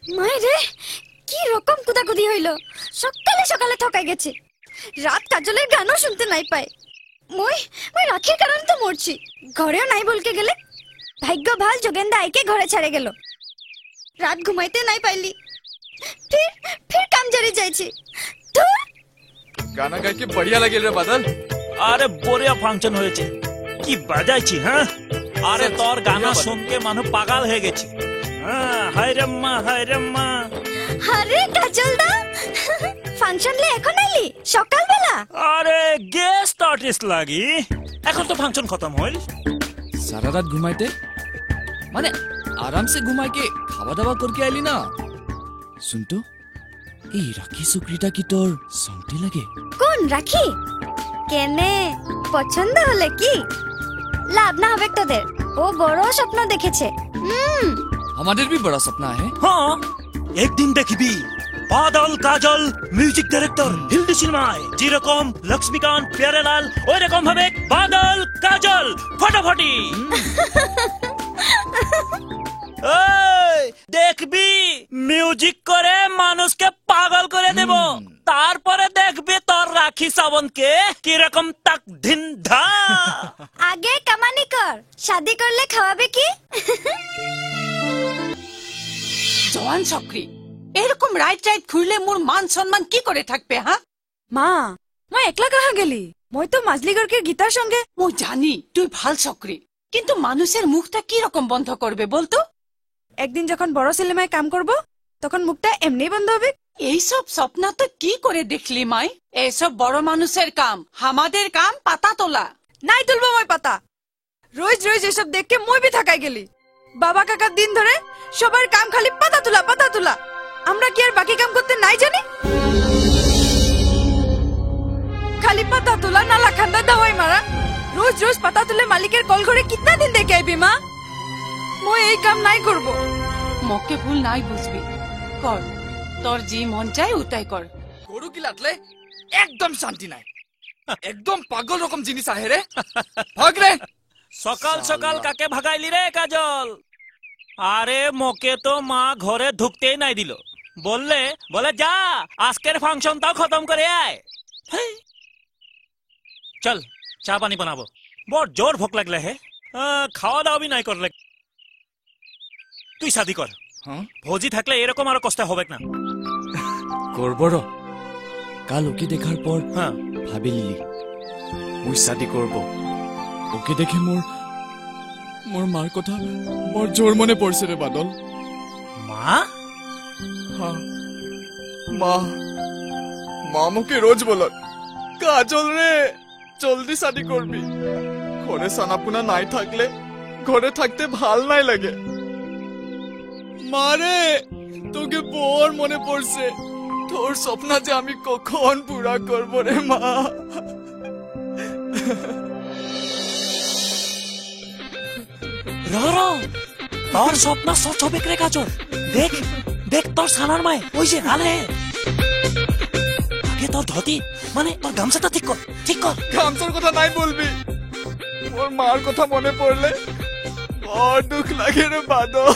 মায়েরে কি রকম কুদাকুদি হইল, সকালে সকালে ঠকাই গেছে। রাত কাজলের গানও শুনতে নাই পাই। মই মই রাখির কারণে তো মরছি। ঘরেও নাই বলকে গেলে ভাগ্য ভাল যোগেন্দা আইকে ঘরে ছাড়ে গেল। রাত ঘুমাইতে নাই পাইলি, फिर काम जारी जाइছি। তো গানা গাই কি বড়িয়া লাগিল রে বাদল। আরে বড়িয়া ফাংশন হয়েছে, কি বাজাইছি। হ্যাঁ আরে তোর গানা শুনকে মানুষ পাগল হয়ে গেছে। হ্যাঁ হায় রে মা। আরে কাজল দা ফাংশন লে এখন আইলি সকাল বেলা? আরে গেস্ট আর্টিস্ট লাগি, এখন তো ফাংশন খতম হইল। সারা রাত ঘুমাইতে মানে आराम से घुमाई के खावा दावा करके आईली ना। सुन तो এই রাখি সুক্রিটা কি তোর সংটি লাগে? কোন রাখি? কেনে পছন্দ হলে কি? লাভ না হবে তোদের, ও বড় স্বপ্ন দেখেছে। আমাদের भी बड़ा सपना है। हाँ एक दिन देखबी बादल काजल म्यूजिक डायरेक्टर हिंदी सिनेमाয় যেরকম লক্ষ্মীকান্ত প্যারেলাল ওই রকম ভাবে বাদল কাজল ফটাফটি। দেখবি মিউজিক করে মানুষকে পাগল করে দেব, তারপরে দেখবি তোর রাখি শ্রাবণকে কিরকম তাক ধিন ধা। আগে কামানি কর, শাদি করলে খাওয়াবে কি? জওয়ান চক্রী, এরকম রাইট ঘুরলে মোর মান সম্মান কি করে থাকবে? হ্যাঁ মা, মই একলা কাহা গেলি? মই তো মাজলিগড়কে গীতার সঙ্গে। মই জানি তুই ভাল চক্রী, কিন্তু মানুষের মুখটা কি রকম বন্ধ করবে বলতো? একদিন যখন বড় সিনেমায় কাম করব তখন মুখটা এমনি বন্ধ হবে। এইসব স্বপ্ন তো কি করে দেখলি মাই? এইসব বড় মানুষের কাম, আমাদের কাম পাতা তোলা। নাই তুলবো মই পাতা। রোজ রোজ এসব দেখকে মই বি থাকাই গেলি। বাবা কাকার দিন ধরে সবার কাম খালি পাতা তোলা পাতা তোলা। আমরা কি আর বাকি কাম করতে নাই জানি? খালি পাতা তোলা, নালা খান্দা, দাওয়াই মারা। রোজ রোজ পাতা তুলে মালিকের কল ঘরে কিতনা দিন দেখে আইবি মা? মই এই কাম নাই করব। মকে ভুল নাই বুঝবি, কর তোর জি মন চাই উতাই কর। গরু কি লাটলে একদম শান্তি নাই, একদম পাগল রকম জিনিস আহে রে। ভাগ রে। সকাল সকাল কাকে ভাগাইলি রে কাজল? আরে মোকে তো মা ঘরে ঢুকতেই নাই দিল, বলে যা আজকের ফাংশনটাও খতম করে আয়। চল চা পানি বানাবো, বড় জোর ভোক লাগলে হে। খাওয়া দাওয়া বি নাই করলে। তুই শাদি কর, ভোজি থাকলে এরকম আরো কষ্ট হবে না। করব র, কাল ওকে দেখার পর ভাবি লিলি মুই শাদি করব। ওকে দেখে মোর মার কথা মোর জোর মনে পড়ছে রে বাদল। মা? হ্যাঁ মা, মা মুকে রোজ বলত কাজল রে জলদি শাদি করবি, ঘরে সানাপুনা নাই থাকলে ঘরে থাকতে ভাল নাই লাগে। মারে তোকে বড় মনে পড়ছে, তোর স্বপ্ন যে আমি কখন পুরা করব রে মা। তোর স্বপ্ন সচ হবে রে কাজল। দেখ দেখ তোর সানার মায় ওই যে আলে। আগে তোর ধুতি মানে তোর গামছাটা ঠিক কর, ঠিক কর। গামছার কথা নাই বলবি, ওর মার কথা মনে পড়লে বড় দুঃখ লাগে রে বাদল।